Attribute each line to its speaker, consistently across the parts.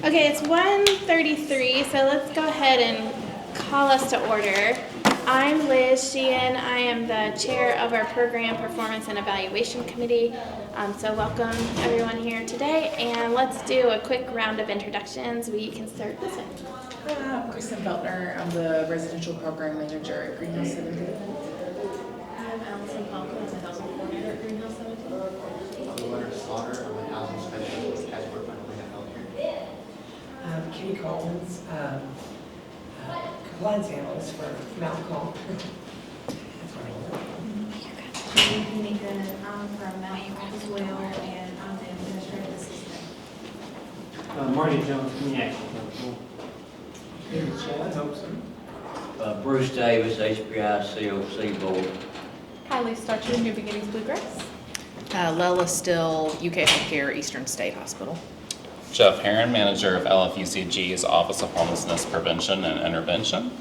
Speaker 1: Okay, it's 1:33, so let's go ahead and call us to order. I'm Liz Sheehan. I am the chair of our Program Performance and Evaluation Committee. So welcome everyone here today, and let's do a quick round of introductions. We can start this way.
Speaker 2: I'm Kristen Feltner. I'm the residential program manager at Greenhouse 17.
Speaker 3: I'm Allison Falcon. I'm the housing coordinator at Greenhouse 17.
Speaker 4: I'm Leonard Slaughter. I'm a housing specialist at Work Healthcare.
Speaker 5: Kitty Collins, compliance analyst for Malcolm.
Speaker 3: Nathan, I'm from Mountain as well, and I'm the administrative assistant.
Speaker 6: Marty Jones, Community
Speaker 4: Chad Thompson.
Speaker 7: Bruce Davis, HPI COC Board.
Speaker 3: Kylie Starcher, New Beginnings Bluegrass.
Speaker 2: Lela Still, UK Healthcare, Eastern State Hospital.
Speaker 8: Jeff Herron, manager of LFUCG's Office of Homelessness Prevention and Intervention.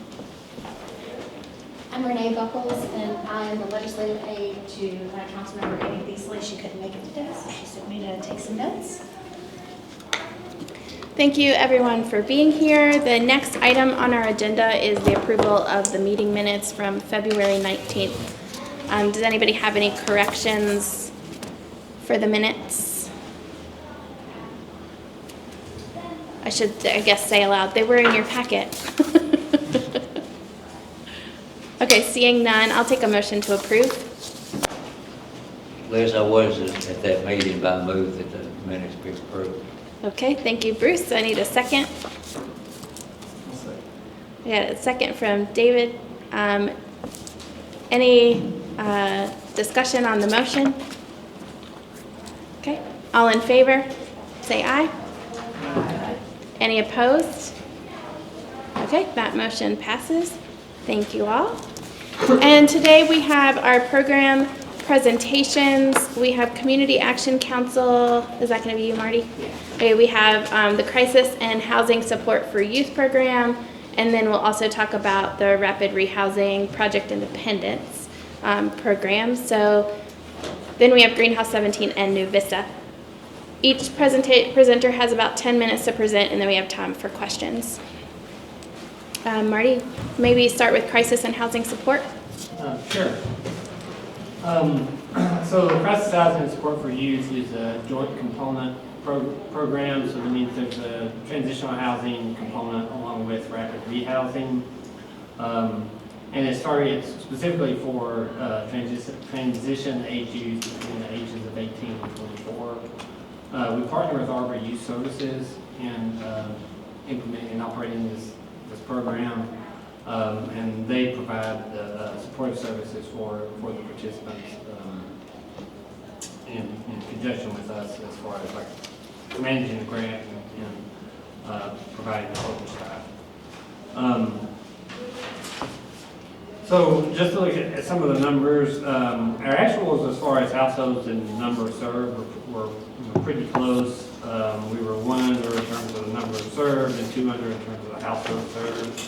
Speaker 9: I'm Renee Buckles, and I am the legislative aide to Councilmember Amy Beasley. She couldn't make it today, so she sent me to take some notes.
Speaker 1: Thank you everyone for being here. The next item on our agenda is the approval of the meeting minutes from February 19th. Does anybody have any corrections for the minutes? I should, I guess, say aloud, they were in your packet. Okay, seeing none, I'll take a motion to approve.
Speaker 7: Liz, I was at that meeting, but I moved that the minutes be approved.
Speaker 1: Okay, thank you, Bruce. I need a second. I got a second from David. Any discussion on the motion? Okay, all in favor, say aye. Any opposed? Okay, that motion passes. Thank you all. And today we have our program presentations. We have Community Action Council. Is that going to be you, Marty? Okay, we have the Crisis and Housing Support for Youth program, and then we'll also talk about the Rapid Rehousing Project Independence program. So then we have Greenhouse 17 and New Vista. Each presenter has about 10 minutes to present, and then we have time for questions. Marty, maybe start with Crisis and Housing Support.
Speaker 6: Sure. So the Crisis Housing and Support for Youth is a joint component program, so that means there's a transitional housing component along with rapid rehousing. And it's targeted specifically for transition age youth between the ages of 18 and 24. We partner with Arbor Youth Services in implementing and operating this program, and they provide the supportive services for the participants in conjunction with us as far as like managing the grant and providing the support staff. So just to look at some of the numbers, our actuals as far as households and number served were pretty close. We were 1 under in terms of the number served and 2 under in terms of the household served.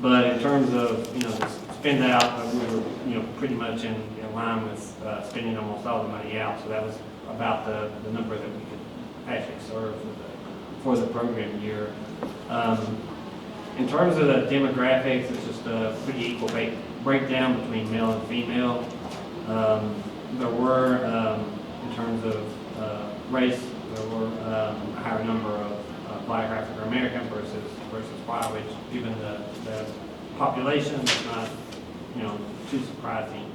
Speaker 6: But in terms of the spend out, we were pretty much in line with spending almost all the money out. So that was about the number that we could actually serve for the program year. In terms of the demographics, it's just a pretty equal breakdown between male and female. There were, in terms of race, there were a higher number of Black African American versus white, which given the population is not too surprising.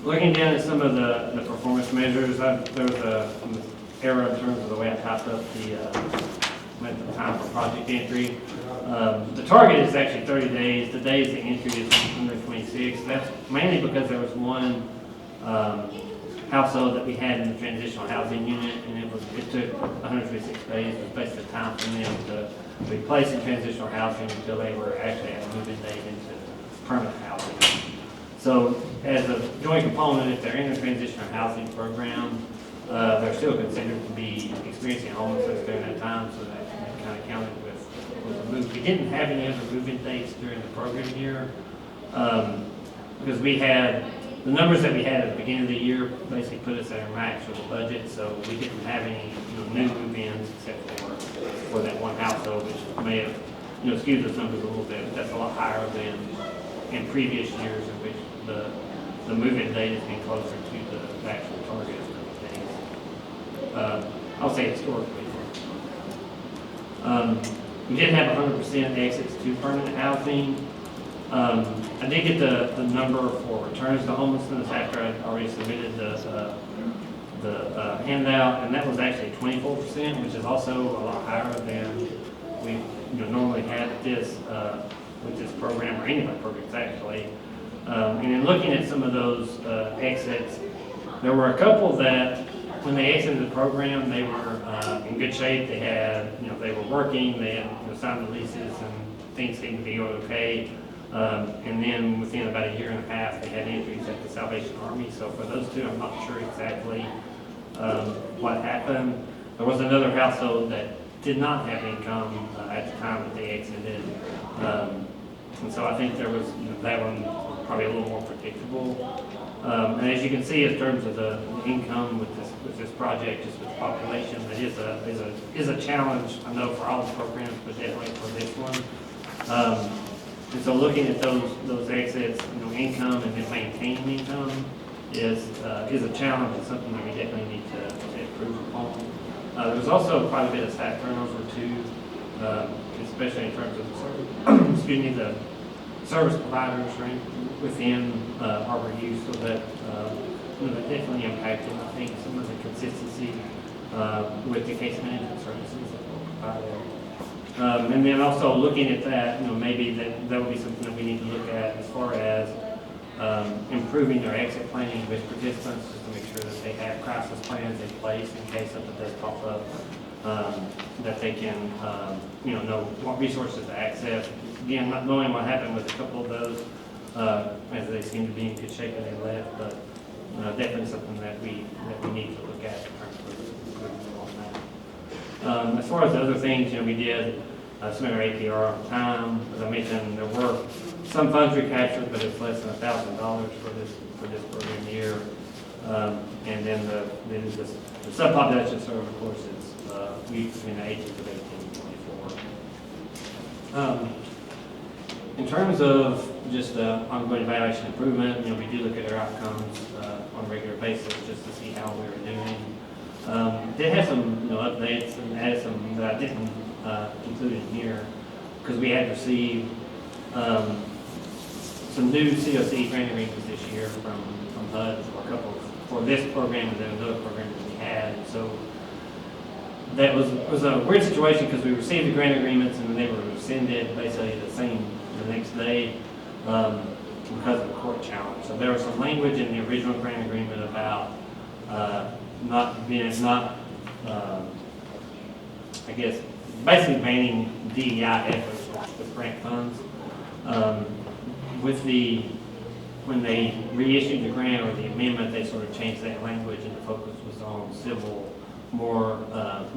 Speaker 6: Looking down at some of the performance measures, there was an error in terms of the way I typed up the time for project entry. The target is actually 30 days. The days of entry is 126. That's mainly because there was one household that we had in the transitional housing unit, and it took 126 days. It was basically time for them to be placed in transitional housing until they were actually at a moving date into permanent housing. So as a joint component, if they're in the transitional housing program, they're still considered to be experiencing homelessness during that time, so that kind of counted with the move. We didn't have any other move-in dates during the program year because we had the numbers that we had at the beginning of the year basically put us at our max for the budget, so we didn't have any, new move-ins except for that one household, which may have, skewed those numbers a little bit, but that's a lot higher than in previous years in which the move-in date has been closer to the actual target days. I'll say historically. We did have 100% exits to permanent housing. I did get the number for returns to homelessness after I already submitted the handout, and that was actually 24%, which is also a lot higher than we normally had with this program, or any of our programs actually. And in looking at some of those exits, there were a couple that when they exited the program, they were in good shape. They had, they were working, they had signed the leases, and things seemed to be okay. And then within about a year and a half, they had injuries at the Salvation Army. So for those two, I'm not sure exactly what happened. There was another household that did not have income at the time that they exited. And so I think there was, that one probably a little more predictable. And as you can see, in terms of the income with this project, just with the population, that is a challenge, I know, for all the programs, but definitely for this one. And so looking at those exits, income and then maintaining income is a challenge. It's something that we definitely need to improve upon. There's also quite a bit of staff turnover too, especially in terms of the service providers within Harbor Youth, so that that definitely impacted, I think, some of the consistency with the case management services that we'll provide there. And then also looking at that, maybe that would be something that we need to look at as far as improving their exit planning with participants, just to make sure that they have crisis plans in place in case something does pop up, that they can, know what resources to access. Again, not knowing what happened with a couple of those, as they seem to be in good shape when they left, but definitely something that we need to look at in terms of improvement on that. As far as the other things, we did submit our APR on time. As I mentioned, there were some funds recaptured, but it's less than $1,000 for this program year. And then the subpopulation served, of course, is between the ages of 18 and 24. In terms of just ongoing evaluation improvement, we do look at our outcomes on a regular basis just to see how we were doing. Did have some updates and added some that I didn't include in here because we had received some new COC grant agreements this year from HUD for this program and then another program that we had. So that was a weird situation because we received the grant agreements and then they were rescinded basically the next day because of the court challenge. So there was some language in the original grant agreement about basically banning DEI efforts with grant funds. When they reissued the grant or the amendment, they sort of changed that language and the focus was on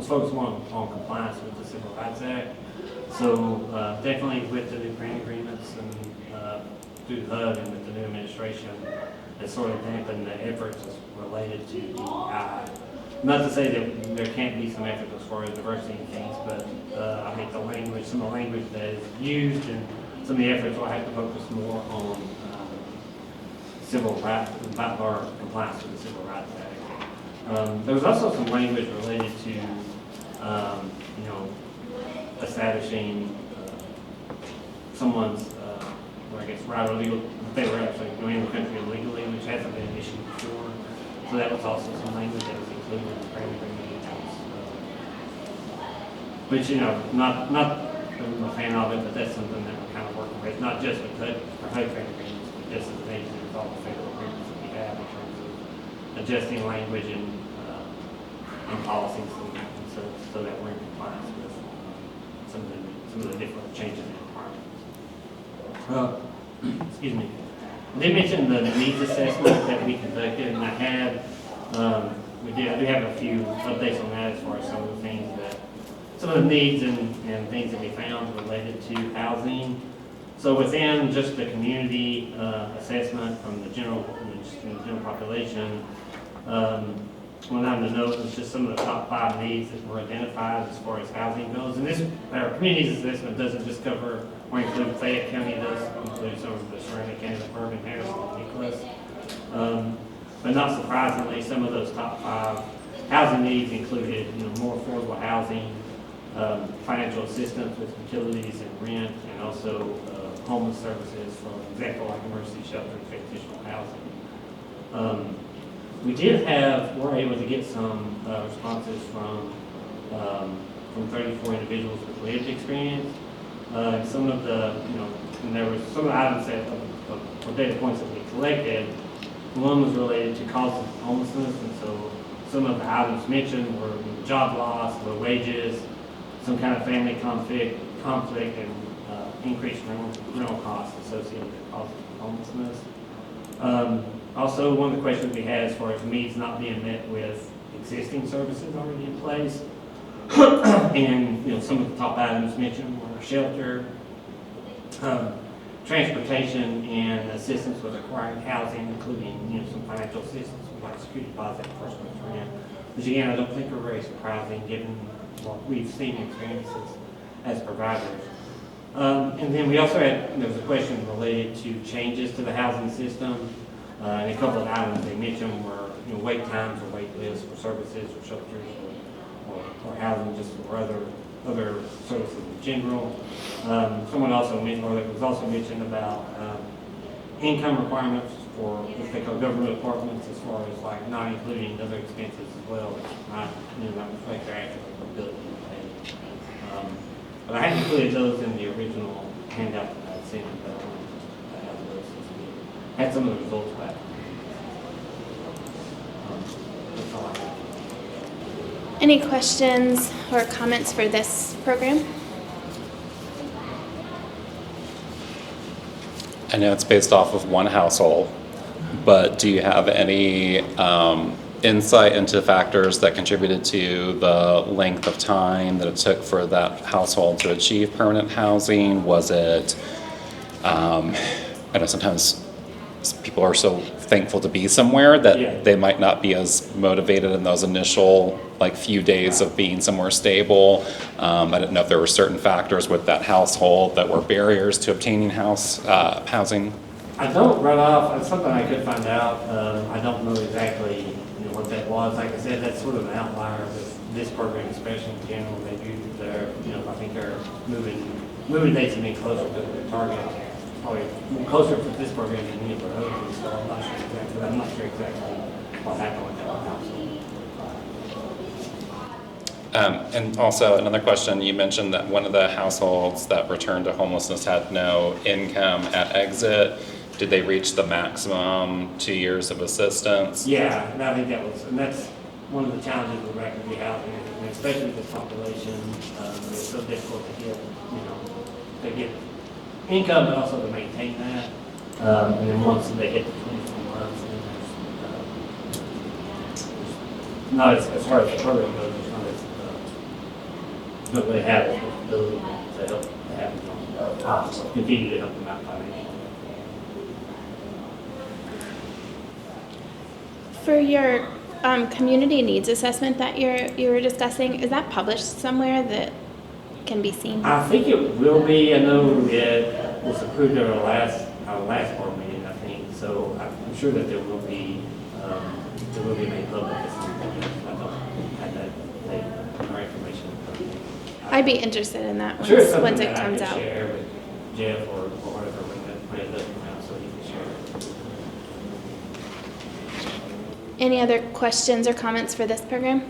Speaker 6: focused more on compliance with the Civil Rights Act. So definitely with the new grant agreements and through HUD and with the new administration, it sort of dampened the efforts related to DEI. Not to say that there can't be some efforts as far as diversity and things, but I think some of the language that is used and some of the efforts will have to focus more on civil rights, or compliance with the Civil Rights Act. There was also some language related to, establishing someone's, right or legal, if they were actually going in the country illegally, which hasn't been an issue before. So that was also some language that was included in the grant agreement. Which, not I'm a fan of it, but that's something that we're kind of working with, not just with HUD grant agreements, but just as an agency with all the federal agreements that we have in terms of adjusting language and policies so that we're in compliance with some of the different changes in requirements. Excuse me. They mentioned the needs assessment that we conducted, and I do have a few updates on that as far as some of the needs and things that we found related to housing. So within just the community assessment from the general population, one item to note was just some of the top 5 needs that were identified as far as housing goes. And this, our communities assessment doesn't just cover or include Fayette County, it does include some of the surrounding counties of Bergen, Harrison, and Nicholas. But not surprisingly, some of those top 5 housing needs included, more affordable housing, financial assistance with utilities and rent, and also homeless services, for example, like emergency shelter and transitional housing. We were able to get some responses from 34 individuals with lived experience. Some of the, and there was some of the items that, or data points that we collected. One was related to causes of homelessness, and so some of the items mentioned were job loss, low wages, some kind of family conflict, and increased rental costs associated with causes of homelessness. Also, one of the questions we had as far as needs not being met with existing services already in place, and some of the top items mentioned were shelter, transportation, and assistance with acquiring housing, including some financial assistance like security deposit, first month's rent, which again I don't think are very surprising given what we've seen and experiences as providers. And then we also there was a question related to changes to the housing system, and a couple of items they mentioned were wait times or wait lists for services or shelters or housing, just for other services in general. Someone also mentioned, or it was also mentioned about income requirements for what they call government departments, as far as like not including other expenses as well, which not reflect their actual ability to pay. But I hadn't included those in the original handout that I had sent, but I wanted to have those since we had some of the results back. That's all I have.
Speaker 1: Any questions or comments for this program?
Speaker 8: I know it's based off of one household, but do you have any insight into factors that contributed to the length of time that it took for that household to achieve permanent housing? Was it, I know sometimes people are so thankful to be somewhere that they might not be as motivated in those initial few days of being somewhere stable. I didn't know if there were certain factors with that household that were barriers to obtaining housing.
Speaker 6: I don't run off. It's something I could find out. I don't know exactly what that was. Like I said, that's sort of an outlier with this program, especially in general. They do their, I think their moving dates have been closer to the target, probably closer to this program than any of our others. So I'm not sure exactly what happened with that household.
Speaker 8: And also another question, you mentioned that one of the households that returned to homelessness had no income at exit. Did they reach the maximum 2 years of assistance?
Speaker 6: Yeah, and I think that's one of the challenges with rapidly housing, and especially with this population. It's so difficult to get income, but also to maintain that. And then once they hit the 24 months, then there's not as far as the program goes, there's not as don't really have the ability to help have continue to help them out financially.
Speaker 1: For your community needs assessment that you were discussing, is that published somewhere that can be seen?
Speaker 6: I think it will be. I know it was approved at our last board meeting, I think. So I'm sure that there will be made public. I don't have that more information.
Speaker 1: I'd be interested in that
Speaker 6: Sure, it's
Speaker 1: once
Speaker 6: something
Speaker 1: it
Speaker 6: that
Speaker 1: comes
Speaker 6: I can
Speaker 1: out.
Speaker 6: share with Jeff or whatever when it does come out, so he can share it.
Speaker 1: Any other questions or comments for this program?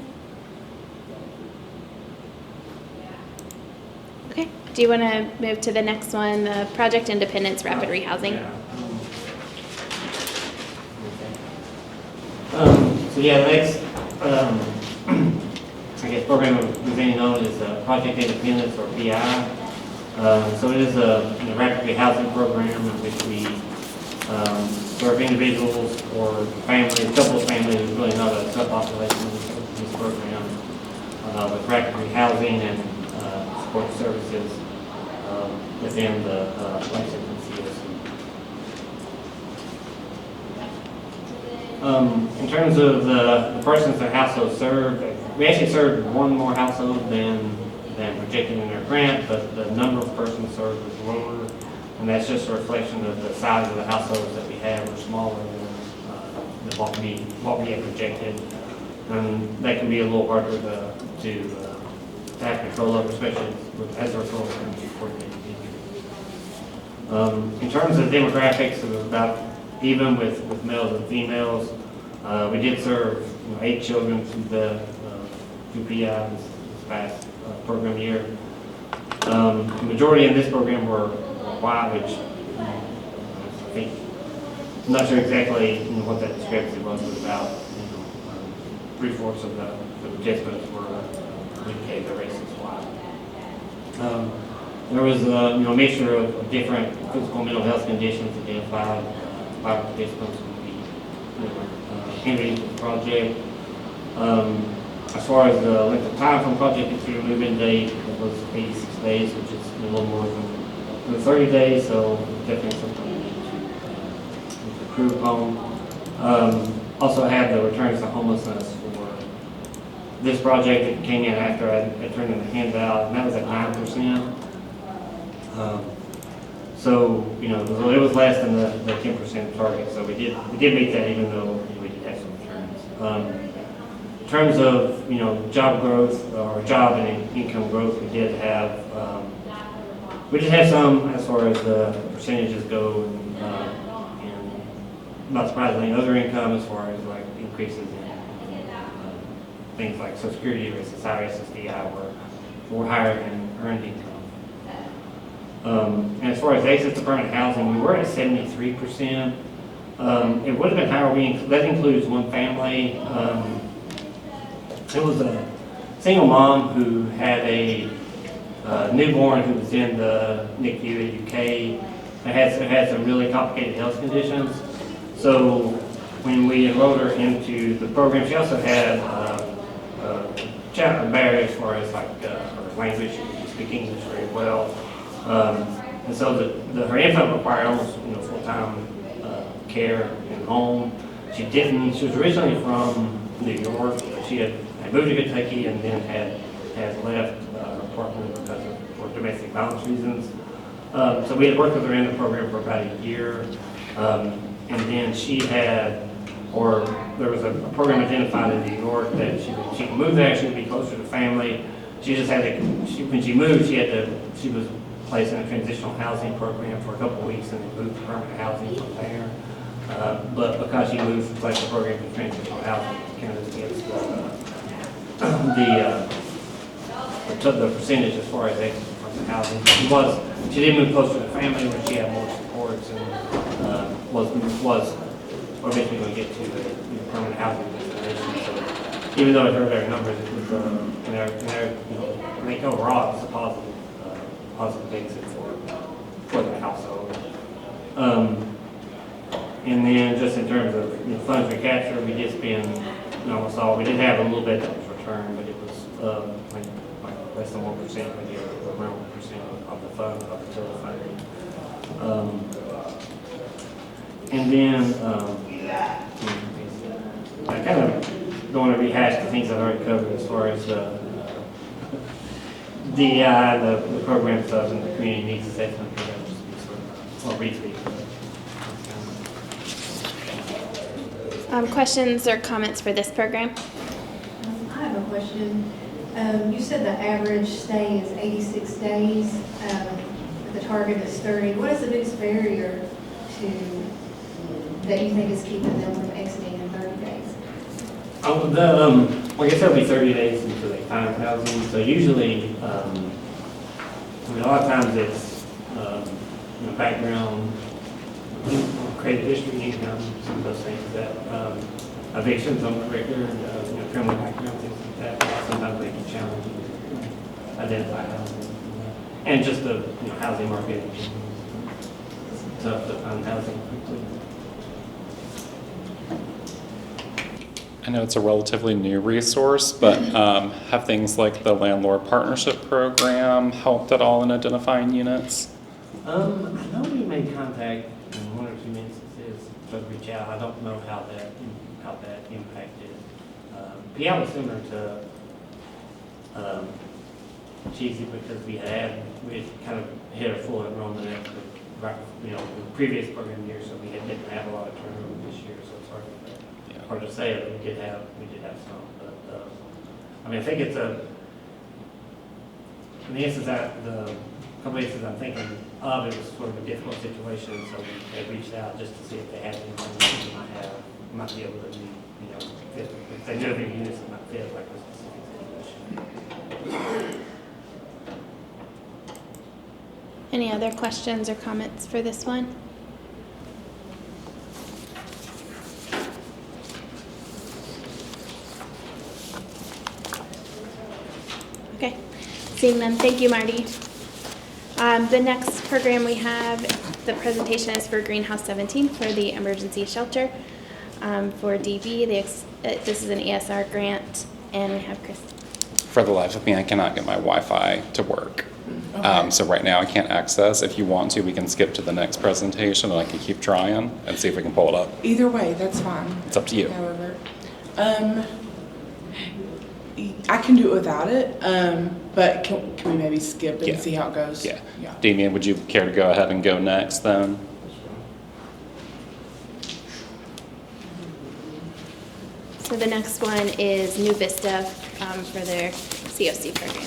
Speaker 1: Okay. Do you want to move to the next one, the Project Independence Rapid Rehousing?
Speaker 6: Yeah. So yeah, the next, I guess program we're being known as Project Independence, or PI. So it is a rapid rehousing program in which we serve individuals or families, a couple of families, there's really not a subpopulation in this program, with rapid rehousing and support services. within the Lexington COC. In terms of the persons or households served, we actually served one more household than projected in our grant, but the number of persons served was lower, and that's just a reflection of the size of the households that we have are smaller than what we had projected. And that can be a little harder to have control of, especially as a referral comes before the In terms of demographics, it was about even with males and females. We did serve 8 children through the PI this past program year. The majority in this program were white, which I think, I'm not sure exactly what that discrepancy was, but about 3/4 of the participants were indicated their race as white. There was a mixture of different physical and mental health conditions identified by participants in the project. As far as the length of time from project to move-in date, it was 86 days, which is a little more than 30 days, so definitely something we need to improve upon. Also had the returns to homelessness for this project. It came in after I turned in the handout, and that was at 9%. So, it was less than the 10% target, so we did meet that, even though we did have some returns. In terms of, job growth or job and income growth, we did have some as far as the percentages go, and not surprisingly, other income as far as like increases in things like Social Security or SSI, SSDI were higher than earned income. And as far as access to permanent housing, we were at 73%. It would have been higher. That includes one family. It was a single mom who had a newborn who was in the NICU at UK and had some really complicated health conditions. So when we enrolled her into the program, she also had a barrier as far as like her language. She could speak English very well. And so her infant required almost full-time care in home. She was originally from New York, but she had moved to Kentucky and then had left her apartment because of domestic violence reasons. So we had worked with her in the program for about a year, and then there was a program identified in New York that she could move there. She would be closer to family. She just had when she moved, she was placed in a transitional housing program for a couple of weeks and then moved to permanent housing from there. But because she moved to place the program in transitional housing, it kind of against the percentage as far as exit from the housing. She did move closer to family where she had more supports and was eventually going to get to the permanent housing destination. So even though it hurt our numbers, it was I think overall it was a positive exit for the household. And then just in terms of funds recapture, we did spend almost all. We did have a little bit that was returned, but it was like less than 1%, maybe around 1% of the fund, of the total funding. And then I kind of don't want to rehash the things I've already covered as far as DEI, the program stuff, and the community needs assessment. That would just be sort of more briefly.
Speaker 1: Questions or comments for this program?
Speaker 3: I have a question. You said the average stay is 86 days. The target is 30. What is the biggest barrier that you think is keeping them from exiting in 30 days?
Speaker 6: Like I said, it'll be 30 days until they find housing. So usually, a lot of times it's background, credit history, income, some of those things that evictions on the record, criminal background, things like that. Sometimes they can challenge and identify housing, and just the housing market. It's tough to find housing quickly.
Speaker 8: I know it's a relatively new resource, but have things like the landlord partnership program helped at all in identifying units?
Speaker 6: I know we made contact in one or two instances, but reach out. I don't know how that impacted. Yeah, it was similar to Cheesy because we had kind of hit a full enrollment at the previous program year, so we didn't have a lot of turnover this year, so it's hard to say that we did have some, but I mean I think it's in the instance that the couple instances I'm thinking of, it was sort of a difficult situation, so they reached out just to see if they had anything that we might be able to do, fit, if they knew of any units that might fit like a specific situation.
Speaker 1: Any other questions or comments for this one? Okay, seeing none, thank you, Marty. The next program we have, the presentation is for Greenhouse 17 for the emergency shelter. For DB, this is an ESR grant, and we have Chris.
Speaker 8: For the life of me, I cannot get my Wi-Fi to work.
Speaker 2: Okay.
Speaker 8: So right now I can't access. If you want to, we can skip to the next presentation and I can keep trying and see if we can pull it up.
Speaker 2: Either way, that's fine.
Speaker 8: It's up to you.
Speaker 2: However, I can do it without it, but can we maybe skip and
Speaker 8: Yeah.
Speaker 2: see how it goes?
Speaker 8: Yeah. Damien, would you care to go ahead and go next then?
Speaker 1: So the next one is New Vista for their COC program.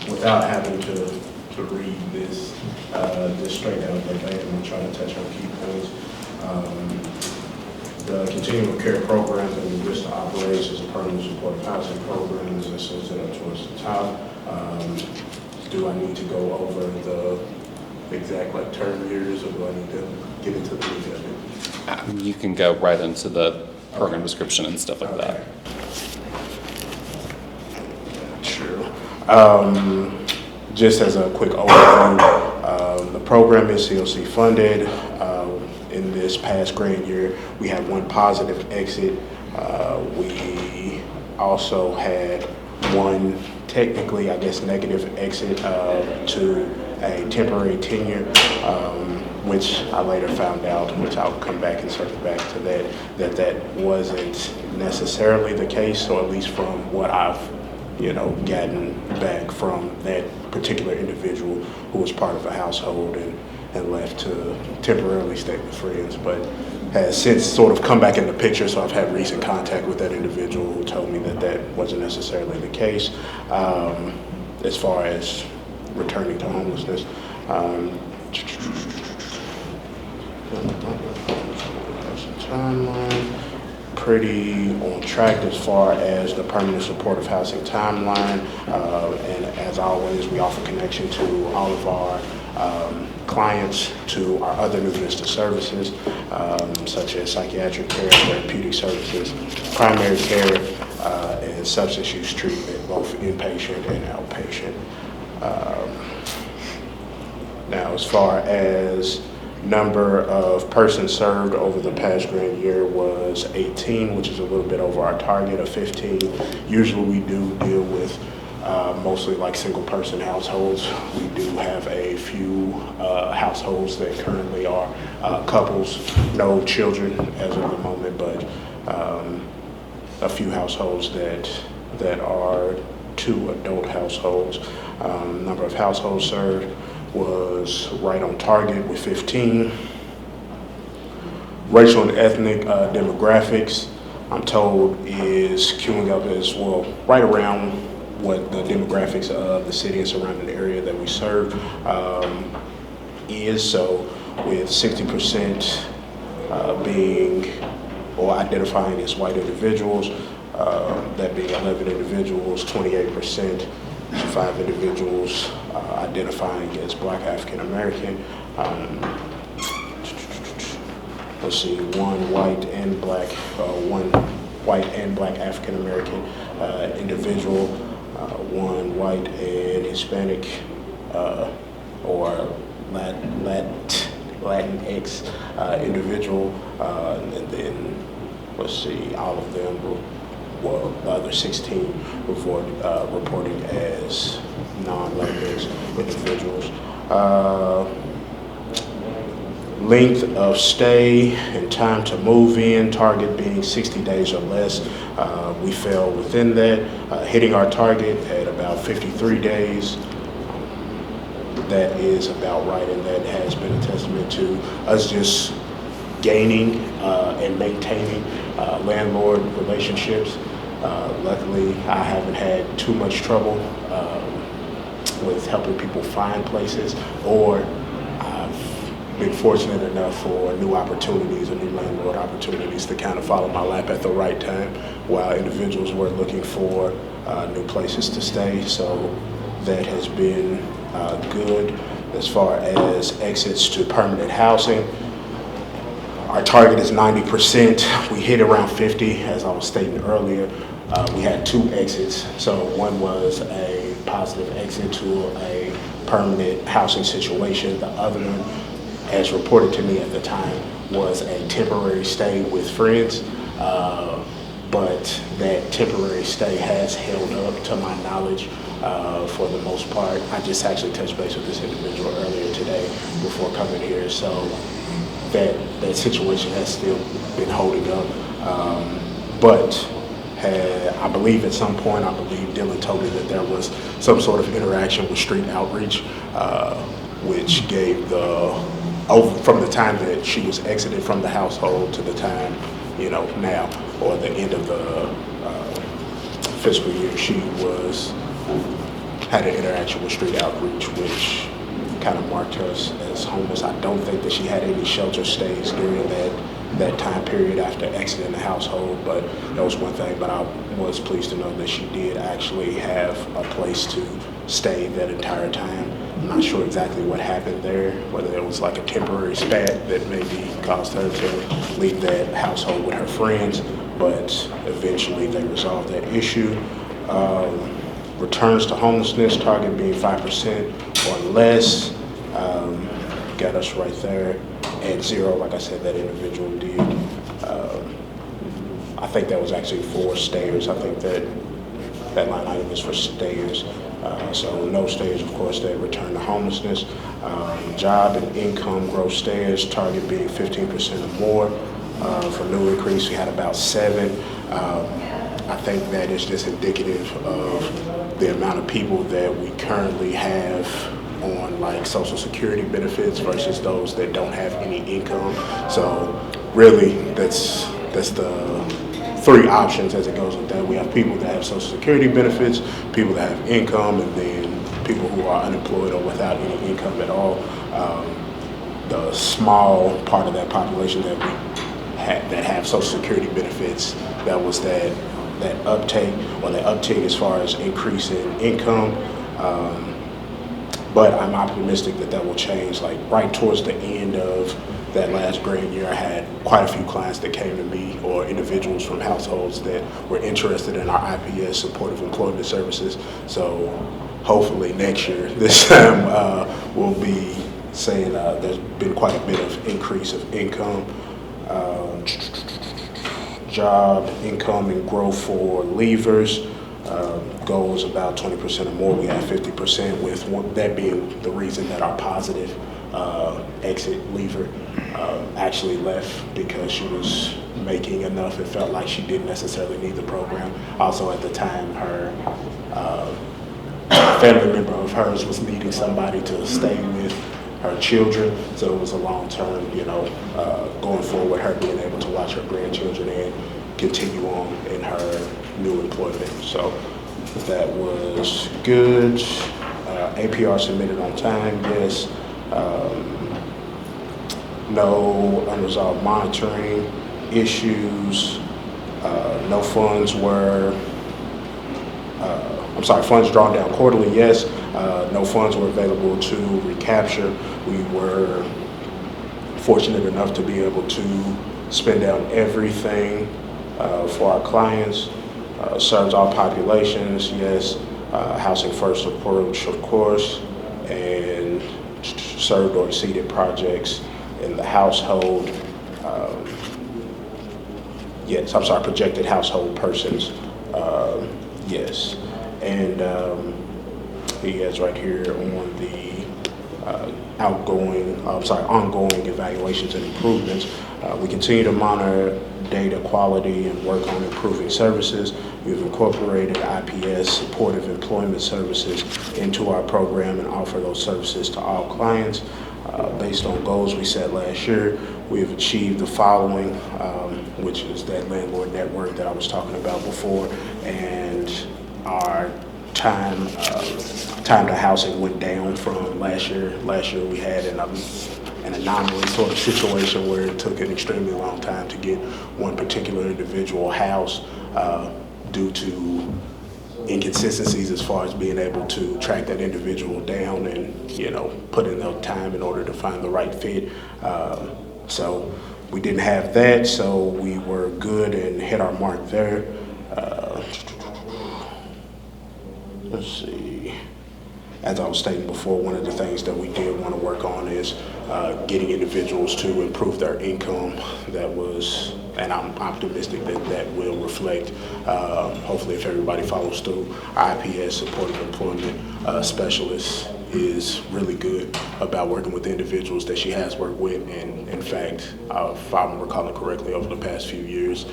Speaker 10: Without having to read this straight out of the band, I'm trying to touch on key points. The continuum of care programs that New Vista operates as a permanent supportive housing program is listed up towards the top. Do I need to go over the exact term years, or do I need to get into the meat of it?
Speaker 8: You can go right into the program description and stuff like that.
Speaker 10: Sure. Just as a quick overview, the program is COC funded. In this past grant year, we had one positive exit. We also had one technically, I guess, negative exit to a temporary tenure, which I later found out, which I'll come back and circle back to that wasn't necessarily the case, or at least from what I've gotten back from that particular individual who was part of a household and left to temporarily stay with friends, but has since sort of come back in the picture. So I've had recent contact with that individual who told me that wasn't necessarily the case. As far as returning to homelessness, timeline. Pretty on track as far as the permanent supportive housing timeline, and as always, we offer connection to all of our clients to our other New Vista services, such as psychiatric care, therapeutic services, primary care, and substance use treatment, both inpatient and outpatient. Now, as far as number of persons served over the past grant year was 18, which is a little bit over our target of 15. Usually we do deal with mostly like single person households. We do have a few households that currently are couples, no children as of the moment, but a few households that are 2 adult households. Number of households served was right on target with 15. Racial and ethnic demographics, I'm told, is queuing up as well, right around what the demographics of the city and surrounding area that we serve is. So with 60% being or identifying as white individuals, that being 11 individuals, 28%, 5 individuals identifying as Black African American, let's see, one white and black African American individual, one white and Hispanic or Latinx individual, and then let's see, all of them were the other 16 reporting as non-Latinx individuals. Length of stay and time to move in, target being 60 days or less. We fell within that, hitting our target at about 53 days. That is about right, and that has been a testament to us just gaining and maintaining landlord relationships. Luckily, I haven't had too much trouble with helping people find places, or I've been fortunate enough for new opportunities and new landlord opportunities to kind of fall in my lap at the right time while individuals were looking for new places to stay. So that has been good. As far as exits to permanent housing, our target is 90%. We hit around 50, as I was stating earlier. We had 2 exits. So one was a positive exit to a permanent housing situation. The other one, as reported to me at the time, was a temporary stay with friends. But that temporary stay has held up to my knowledge for the most part. I just actually touched base with this individual earlier today before coming here. So that situation has still been holding up. But I believe at some point, Dylan told me that there was some sort of interaction with street outreach, which gave from the time that she was exited from the household to the time, now, or the end of the fiscal year, she had an interaction with street outreach, which kind of marked her as homeless. I don't think that she had any shelter stays during that time period after exiting the household, but that was one thing. But I was pleased to know that she did actually have a place to stay that entire time. I'm not sure exactly what happened there, whether it was like a temporary spat that maybe caused her to leave that household with her friends, but eventually they resolved that issue. Returns to homelessness, target being 5% or less, got us right there at 0. Like I said, that individual did. I think that was actually for stayers. I think that line item is for stayers. So no stayers, of course, that return to homelessness. Job and income growth stayers, target being 15% or more. For new increase, we had about 7. I think that is just indicative of the amount of people that we currently have on like Social Security benefits versus those that don't have any income. So really, that's the 3 options as it goes with that. We have people that have Social Security benefits, people that have income, and then people who are unemployed or without any income at all. The small part of that population that have Social Security benefits, that was that uptake or that uptick as far as increase in income. But I'm optimistic that will change. Like right towards the end of that last grant year, I had quite a few clients that came to me, or individuals from households that were interested in our IPS, supportive employment services. So hopefully next year, this time, we'll be saying there's been quite a bit of increase of income. Job, income, and growth for leavers. Goal is about 20% or more. We had 50%, with that being the reason that our positive exit leaver actually left, because she was making enough. It felt like she didn't necessarily need the program. Also at the time, her family member of hers was needing somebody to stay with her children, so it was a long-term, going forward, her being able to watch her grandchildren and continue on in her new employment. So that was good. APR submitted on time, yes. No unresolved monitoring issues. No funds were, funds drawn down quarterly, yes. No funds were available to recapture. We were fortunate enough to be able to spend down everything for our clients. Serves all populations, yes. Housing first approach, of course, and served or exceeded projects in the household. Yes, I'm sorry, projected household persons. Yes, and he has right here on the ongoing evaluations and improvements. We continue to monitor data quality and work on improving services. We've incorporated IPS supportive employment services into our program and offer those services to all clients. Based on goals we set last year, we have achieved the following, which is that landlord network that I was talking about before, and our time to housing went down from last year. Last year we had an anomaly sort of situation where it took an extremely long time to get one particular individual house due to inconsistencies as far as being able to track that individual down and, you know, put in the time in order to find the right fit. So we didn't have that, so we were good and hit our mark there. Let's see. As I was stating before, one of the things that we did want to work on is getting individuals to improve their income. That was, and I'm optimistic that that will reflect, hopefully if everybody follows through, IPS, supportive employment specialist, is really good about working with individuals that she has worked with. And in fact, if I'm recalling correctly, over the past few years,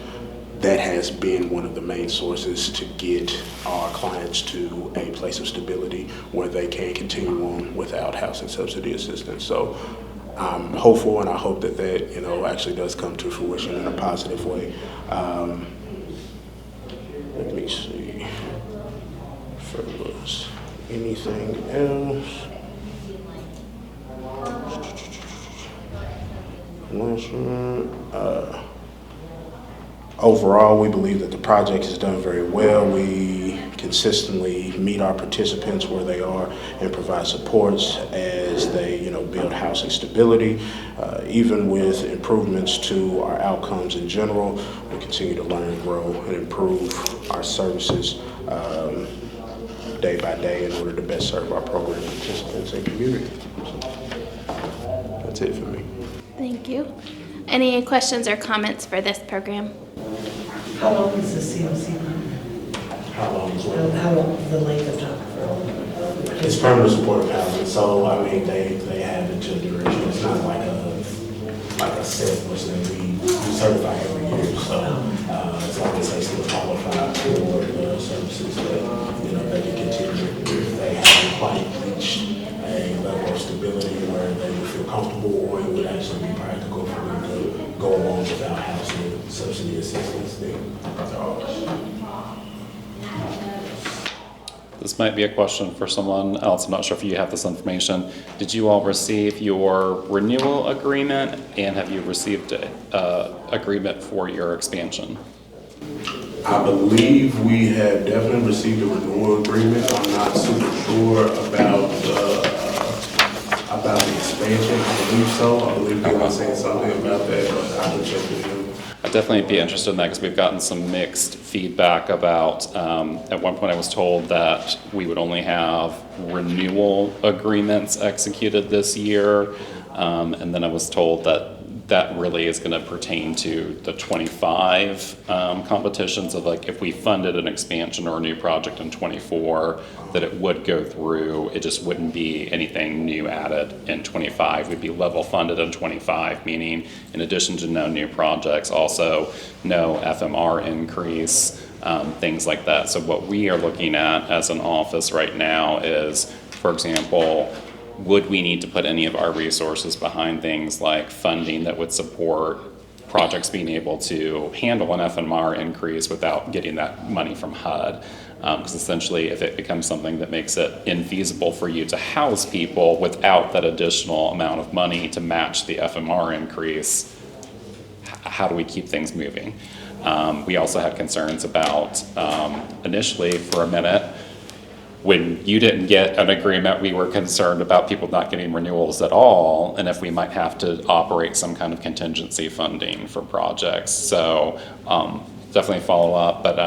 Speaker 10: that has been one of the main sources to get our clients to a place of stability where they can continue on without housing subsidy assistance. So I'm hopeful, and I hope that that, you know, actually does come to fruition in a positive way. Let me see if there was anything else. Overall, we believe that the project has done very well. We consistently meet our participants where they are and provide supports as they, you know, build housing stability. Even with improvements to our outcomes in general, we continue to learn, grow, and improve our services day by day in order to best serve our program participants and community. So that's it for me.
Speaker 1: Thank you. Any questions or comments for this program?
Speaker 5: How long is the CLC program?
Speaker 10: How long is what?
Speaker 5: How long, the length of time for?
Speaker 10: It's permanent supportive housing, so I mean they have it to duration. It's not like a set which we certify every year. So as long as they still qualify for the services that, you know, they can continue. If they haven't quite reached a level of stability where they would feel comfortable, or it would actually be practical for them to go along without housing subsidy assistance, then that's all.
Speaker 8: This might be a question for someone else. I'm not sure if you have this information. Did you all receive your renewal agreement, and have you received an agreement for your expansion?
Speaker 10: I believe we have definitely received a renewal agreement. I'm not super sure about the expansion. I believe so. I believe they were saying something about that, but I can check with them.
Speaker 8: I'd definitely be interested in that because we've gotten some mixed feedback about, at one point I was told that we would only have renewal agreements executed this year. And then I was told that that really is going to pertain to the 25 competitions of, like, if we funded an expansion or a new project in 24, that it would go through. It just wouldn't be anything new added in 25. We'd be level funded in 25, meaning in addition to no new projects, also no FMR increase, things like that. So what we are looking at as an office right now is, for example, would we need to put any of our resources behind things like funding that would support projects being able to handle an FMR increase without getting that money from HUD? Because essentially, if it becomes something that makes it infeasible for you to house people without that additional amount of money to match the FMR increase, how do we keep things moving? We also had concerns about, initially for a minute, when you didn't get an agreement, we were concerned about people not getting renewals at all, and if we might have to operate some kind of contingency funding for projects. So definitely follow up, but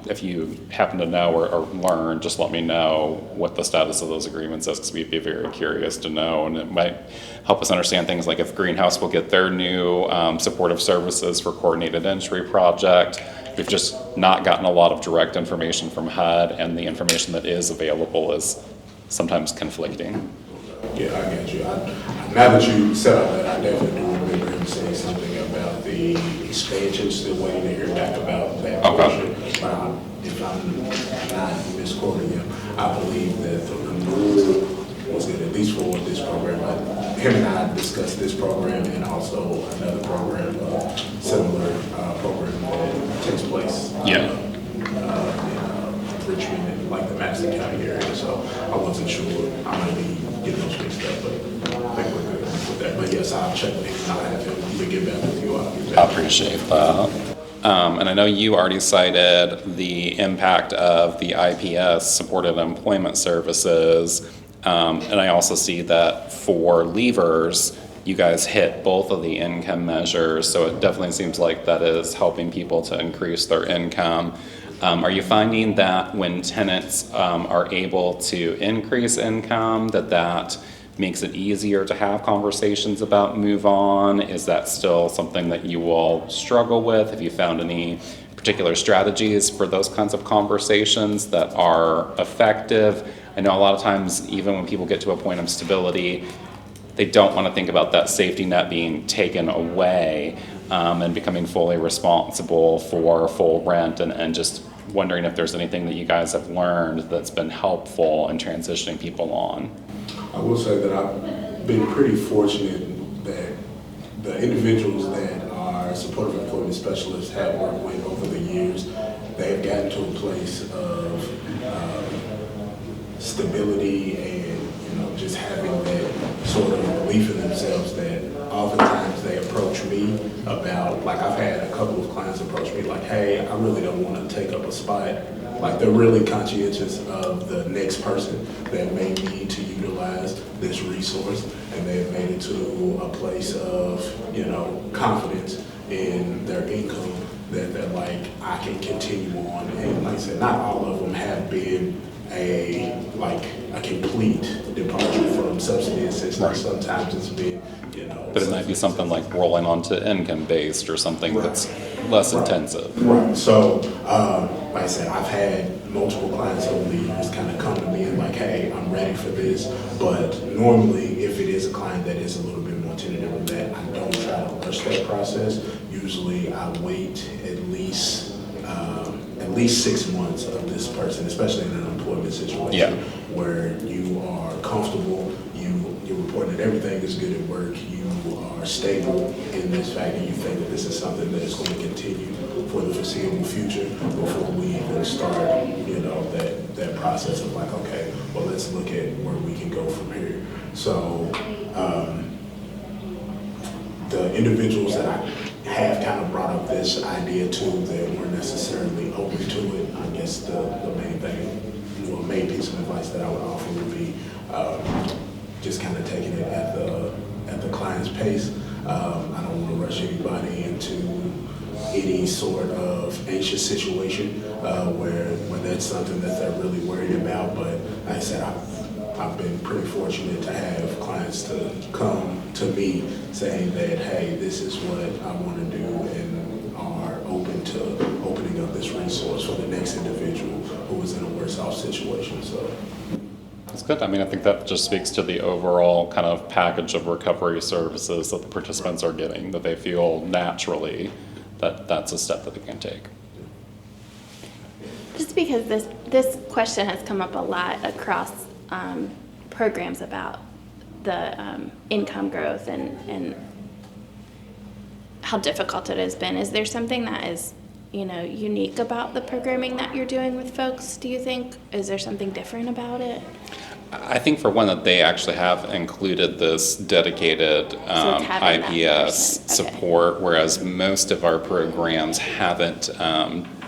Speaker 8: if you happen to know or learn, just let me know what the status of those agreements is, because we'd be very curious to know, and it might help us understand things like if Greenhouse will get their new supportive services for coordinated entry project. We've just not gotten a lot of direct information from HUD, and the information that is available is sometimes conflicting.
Speaker 10: Yeah, I get you. Now that you said all that, I definitely do remember him saying something about the expansion, still waiting to hear back about that portion. But if I'm not misquoting him, I believe that the renewal was good, at least for this program. Him and I discussed this program and also another program, similar program that takes place in Richmond and like the Madison County area. So I wasn't sure. I might be getting those mixed up, but I think we're good with that. But yes, I'll check with him. I'll have him to get back with you.
Speaker 8: I appreciate that. And I know you already cited the impact of the IPS, Supported Employment Services. And I also see that for leavers, you guys hit both of the income measures. So it definitely seems like that is helping people to increase their income. Are you finding that when tenants are able to increase income, that makes it easier to have conversations about move on? Is that still something that you will struggle with? Have you found any particular strategies for those kinds of conversations that are effective? I know a lot of times, even when people get to a point of stability, they don't want to think about that safety net being taken away and becoming fully responsible for full rent, and just wondering if there's anything that you guys have learned that's been helpful in transitioning people on.
Speaker 10: I will say that I've been pretty fortunate that the individuals that our supportive employment specialists have worked with over the years, they have gotten to a place of stability and, just having that sort of belief in themselves that oftentimes they approach me about, like I've had a couple of clients approach me like, hey, I really don't want to take up a spot. Like they're really conscientious of the next person that may need to utilize this resource, and they've made it to a place of, confidence in their income that they're like, I can continue on. And like I said, not all of them have been a complete departure from subsidy assistance. Right. Sometimes it's been,
Speaker 8: But it might be something like rolling onto income-based or something that's less intensive.
Speaker 10: Right. So, like I said, I've had multiple clients over the years kind of come to me and like, hey, I'm ready for this. But normally, if it is a client that is a little bit more tentative with that, I don't try to rush that process. Usually, I wait at least 6 months of this person, especially in an employment situation where you are comfortable, you're reporting that everything is good at work, you are stable in this fact, and you think that this is something that is going to continue for the foreseeable future before we even start, that process of like, okay, well, let's look at where we can go from here. So the individuals that I have kind of brought up this idea to that weren't necessarily open to it, I guess the main thing, main piece of advice that I would offer would be just kind of taking it at the client's pace. I don't want to rush anybody into any sort of anxious situation where that's something that they're really worried about. But like I said, I've been pretty fortunate to have clients to come to me saying that, hey, this is what I want to do, and are open to opening up this resource for the next individual who is in a worse off situation. So
Speaker 8: that's good. I mean, I think that just speaks to the overall kind of package of recovery services that the participants are getting, that they feel naturally that that's a step that they can take.
Speaker 1: Just because this question has come up a lot across programs about the income growth and how difficult it has been. Is there something that is, unique about the programming that you're doing with folks, do you think? Is there something different about it?
Speaker 8: I think for one that they actually have included this dedicated IPS support, whereas most of our programs haven't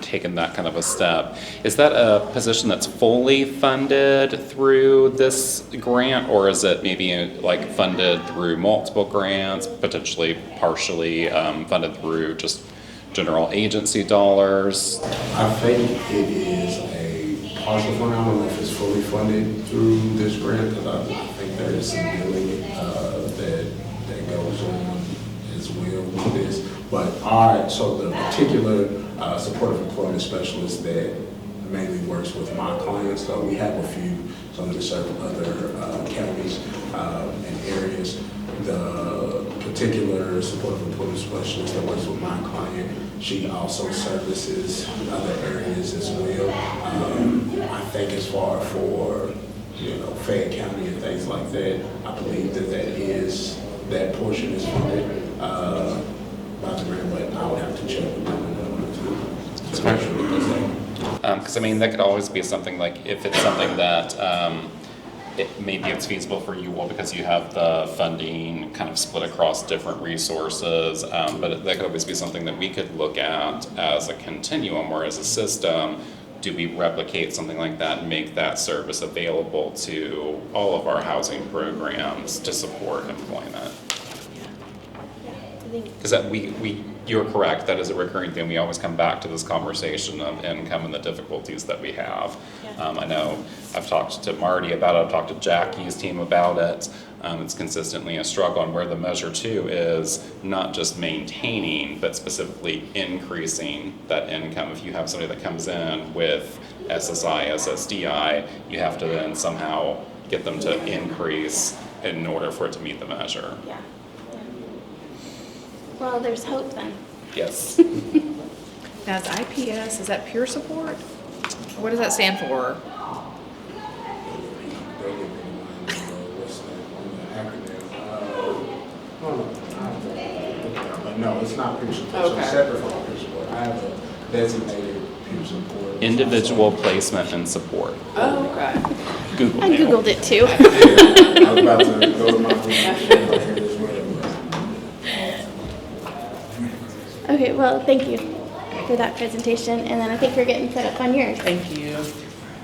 Speaker 8: taken that kind of a step. Is that a position that's fully funded through this grant, or is it maybe like funded through multiple grants, potentially partially funded through just general agency dollars?
Speaker 10: I think it is a partial fund. I don't know if it's fully funded through this grant, because I think there is some billing that goes on as well with this. But so the particular supportive employment specialist that mainly works with my clients, so we have a few, some of the serve other counties and areas. The particular supportive employment specialist that works with my client, she also services other areas as well. I think as far for, Fayette County and things like that, I believe that portion is funded by the grant, but I would have to check with them to make sure it does that.
Speaker 8: Because that could always be something like, if it's something that maybe it's feasible for you all because you have the funding kind of split across different resources, but that could always be something that we could look at as a continuum or as a system. Do we replicate something like that and make that service available to all of our housing programs to support employment? Because you're correct, that is a recurring thing. We always come back to this conversation of income and the difficulties that we have. I know I've talked to Marty about it, I've talked to Jackie's team about it. It's consistently a struggle, and where the measure too is not just maintaining, but specifically increasing that income. If you have somebody that comes in with SSI, SSDI, you have to then somehow get them to increase in order for it to meet the measure.
Speaker 1: Yeah. Well, there's hope then.
Speaker 8: Yes.
Speaker 2: Now, is IPS, is that peer support? What does that stand for?
Speaker 10: No, it's not peer support.
Speaker 2: Okay.
Speaker 10: It's separate from peer support. I have a designated peer support.
Speaker 8: Individual placement and support.
Speaker 2: Oh, okay.
Speaker 8: Google
Speaker 1: I
Speaker 8: it.
Speaker 1: Googled it too.
Speaker 10: I was about to go to my Google as well.
Speaker 1: Okay, well, thank you for that presentation, and then I think we're getting set up on yours.
Speaker 2: Thank you.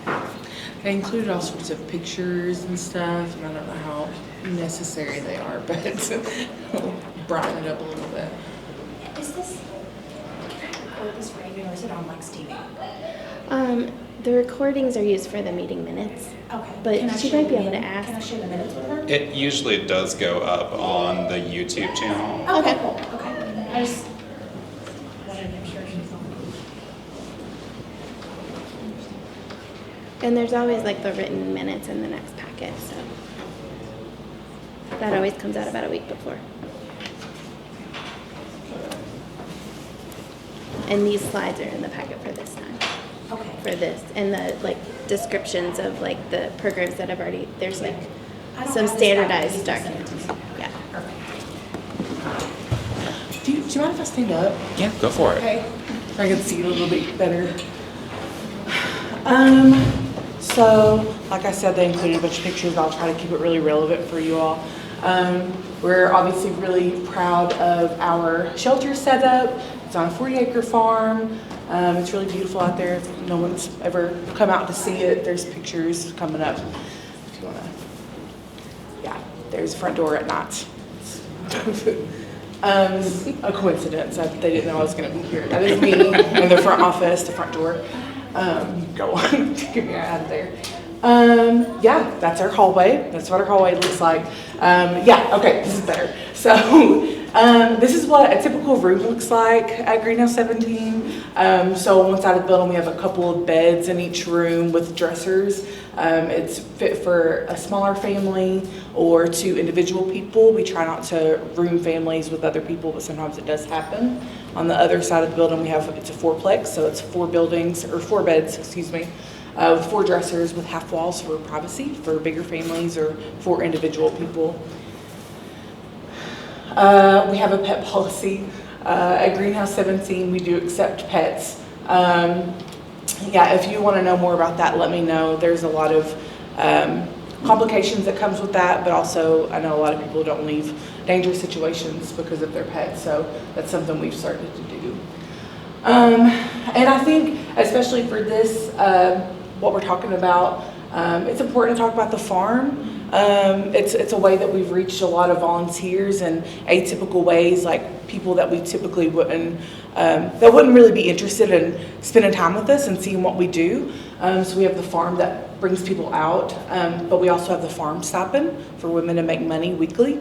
Speaker 2: I included all sorts of pictures and stuff, and I don't know how necessary they are, but brighten it up a little bit.
Speaker 9: Is this, can I record this radio or is it on Lex TV?
Speaker 1: The recordings are used for the meeting minutes,
Speaker 9: Okay.
Speaker 1: but
Speaker 9: Can I
Speaker 1: she
Speaker 9: share
Speaker 1: might be
Speaker 9: the
Speaker 1: able to
Speaker 9: minute-
Speaker 1: ask.
Speaker 9: Can I share the minutes with her?
Speaker 8: It usually does go up on the YouTube channel.
Speaker 9: Okay, cool, okay. I just wanted to make sure she's on.
Speaker 1: And there's always like the written minutes in the next packet, so that always comes out about a week before. And these slides are in the packet for this time,
Speaker 9: Okay.
Speaker 1: for this, and the like descriptions of like the programs that have already, there's like
Speaker 9: I don't
Speaker 1: some
Speaker 9: have this
Speaker 1: standardized
Speaker 9: packet.
Speaker 1: documents. Yeah.
Speaker 9: Perfect.
Speaker 2: Do you mind if I stand up?
Speaker 8: Yeah, go for it.
Speaker 2: Okay. I can see it a little bit better. So, like I said, they included a bunch of pictures. I'll try to keep it really relevant for you all. We're obviously really proud of our shelter setup. It's on a 40-acre farm. It's really beautiful out there. If no one's ever come out to see it, there's pictures coming up if you want to. Yeah, there's a front door at night. A coincidence. They didn't know I was going to be here. That is me in the front office, the front door. Go on, get me out of there. Yeah, that's our hallway. That's what our hallway looks like. Yeah, okay, this is better. So, this is what a typical room looks like at Greenhouse 17. So on one side of the building, we have a couple of beds in each room with dressers. It's fit for a smaller family or two individual people. We try not to room families with other people, but sometimes it does happen. On the other side of the building, it's a fourplex, so it's four beds, excuse me, with four dressers with half walls for privacy for bigger families or for individual people. We have a pet policy. At Greenhouse 17, we do accept pets. Yeah, if you want to know more about that, let me know. There's a lot of complications that comes with that, but also I know a lot of people don't leave dangerous situations because of their pets, so that's something we've started to do. and I think especially for this, what we're talking about, it's important to talk about the farm. It's a way that we've reached a lot of volunteers in atypical ways, like people that we typically wouldn't, that wouldn't really be interested in spending time with us and seeing what we do. So we have the farm that brings people out, but we also have the farm stipend for women to make money weekly.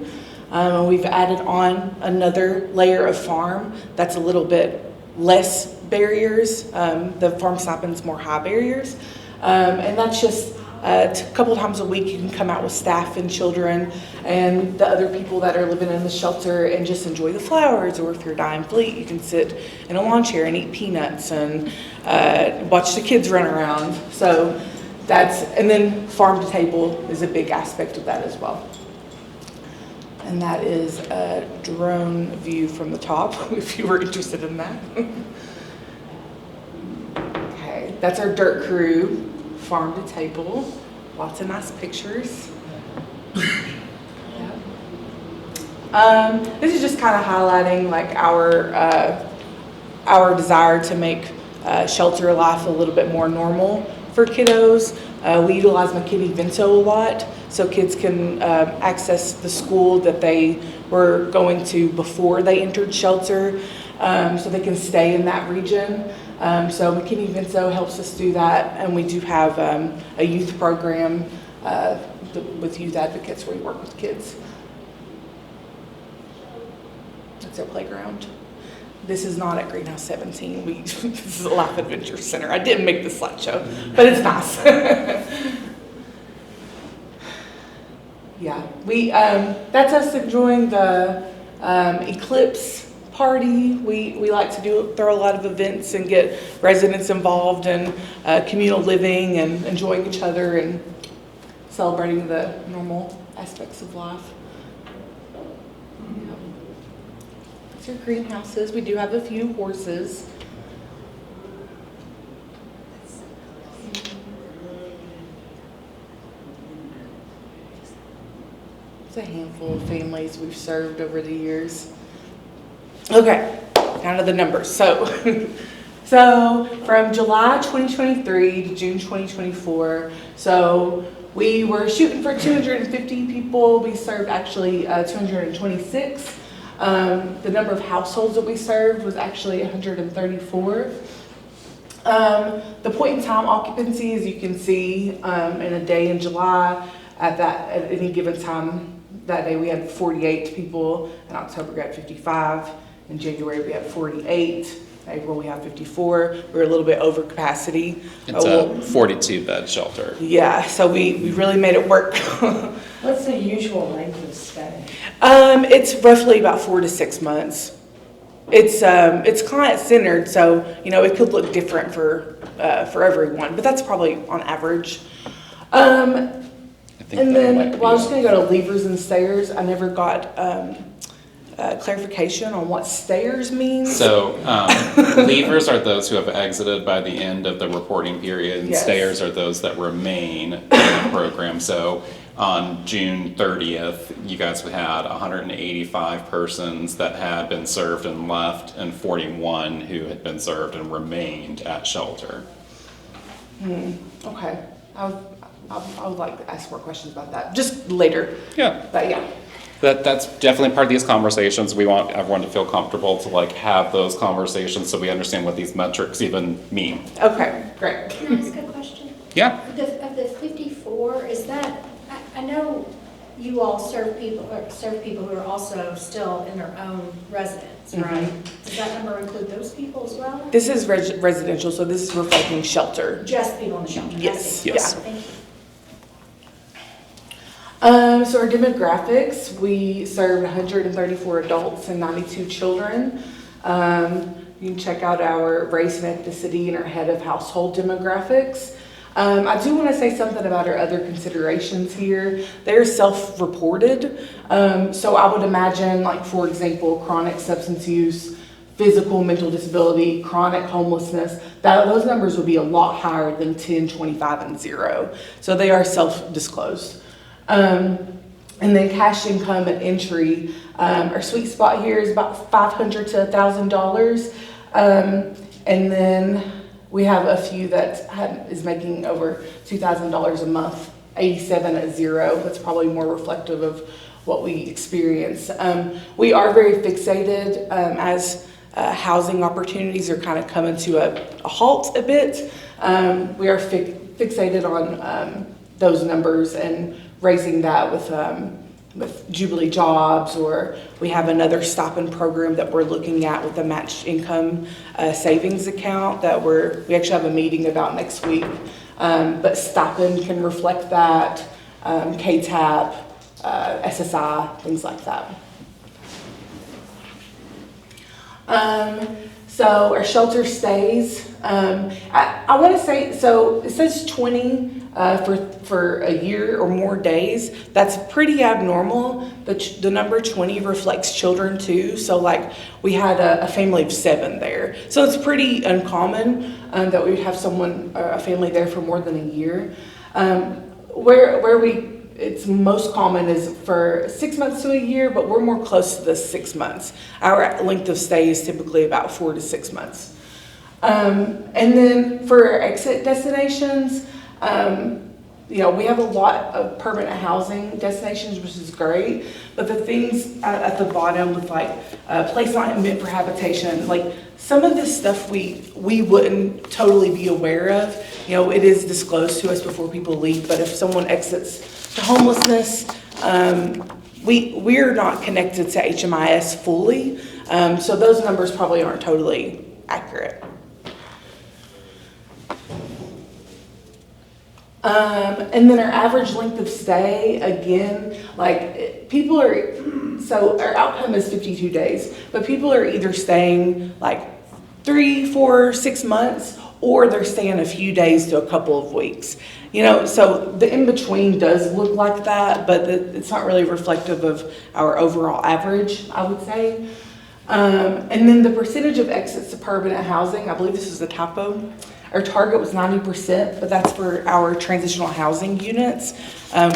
Speaker 2: And we've added on another layer of farm that's a little bit less barriers. The farm stipend's more high barriers. And that's just a couple times a week you can come out with staff and children and the other people that are living in the shelter and just enjoy the flowers, or if you're dying fleet, you can sit in a lawn chair and eat peanuts and watch the kids run around. So and then farm to table is a big aspect of that as well. And that is a drone view from the top, if you were interested in that. Okay, that's our dirt crew, farm to table. Lots of nice pictures. This is just kind of highlighting like our desire to make shelter life a little bit more normal for kiddos. We utilize McKinney-Vento a lot, so kids can access the school that they were going to before they entered shelter, so they can stay in that region. So McKinney-Vento helps us do that, and we do have a youth program with youth advocates where we work with kids. That's our playground. This is not at Greenhouse 17. This is a Life Adventure Center. I didn't make the slideshow, but it's nice. Yeah, that's us enjoying the Eclipse party. We like to throw a lot of events and get residents involved in communal living and enjoying each other and celebrating the normal aspects of life. These are greenhouses. We do have a few horses. It's a handful of families we've served over the years. Okay, down to the numbers. So from July 2023 to June 2024, so we were shooting for 250 people. We served actually 226. The number of households that we served was actually 134. The point in time occupancy, as you can see, in a day in July, at any given time that day we had 48 people. In October we had 55. In January we had 48. In April we have 54. We're a little bit over capacity.
Speaker 8: It's a 42 bed shelter.
Speaker 2: Yeah, so we really made it work.
Speaker 5: What's the usual length of stay?
Speaker 2: It's roughly about 4 to 6 months. It's client centered, so it could look different for everyone, but that's probably on average. And then, I was just going to go to levers and stayers. I never got clarification on what stayers means.
Speaker 8: So leavers are those who have exited by the end of the reporting period, and
Speaker 2: Yes.
Speaker 8: stayers are those that remain in the program. So on June 30th, you guys had 185 persons that had been served and left, and 41 who had been served and remained at shelter.
Speaker 2: Okay. I would like to ask more questions about that, just later.
Speaker 8: Yeah.
Speaker 2: But yeah.
Speaker 8: That's definitely part of these conversations. We want everyone to feel comfortable to have those conversations so we understand what these metrics even mean.
Speaker 2: Okay, great.
Speaker 9: Can I ask a question?
Speaker 8: Yeah.
Speaker 9: Of the 54, is that, I know you all serve people who are also still in their own residence, right? Does that number include those people as well?
Speaker 2: This is residential, so this is reflecting shelter.
Speaker 9: Just people in the shelter? I
Speaker 2: Yes,
Speaker 9: see.
Speaker 8: yes.
Speaker 9: Thank you.
Speaker 2: So our demographics, we served 134 adults and 92 children. You can check out our race and ethnicity and our head of household demographics. I do want to say something about our other considerations here. They're self-reported. So I would imagine, for example, chronic substance use, physical mental disability, chronic homelessness, those numbers would be a lot higher than 10, 25, and 0. So they are self-disclosed. And then cash income at entry, our sweet spot here is about $500 to $1,000. And then we have a few that is making over $2,000 a month, 87 at zero. That's probably more reflective of what we experience. We are very fixated as housing opportunities are kind of coming to a halt a bit. We are fixated on those numbers and raising that with Jubilee Jobs, or we have another stipend program that we're looking at with the matched income savings account that we actually have a meeting about next week. But stipend can reflect that, KTAP, SSI, things like that. So our shelter stays, I want to say, so it says 20 for a year or more days. That's pretty abnormal. The number 20 reflects children too. So like we had a family of 7 there. So it's pretty uncommon that we would have a family there for more than a year. It's most common is for 6 months to a year, but we're more close to the 6 months. Our length of stay is typically about 4 to 6 months. And then for our exit destinations, we have a lot of permanent housing destinations, which is great. But the things at the bottom with like place not meant for habitation, like some of this stuff we wouldn't totally be aware of. It is disclosed to us before people leave. But if someone exits to homelessness, we're not connected to HMIS fully. So those numbers probably aren't totally accurate. And then our average length of stay, again, so our outcome is 52 days, but people are either staying like 3, 4, 6 months, or they're staying a few days to a couple of weeks. So the in-between does look like that, but it's not really reflective of our overall average, I would say. And then the percentage of exits to permanent housing, I believe this is a typo. Our target was 90%, but that's for our transitional housing units.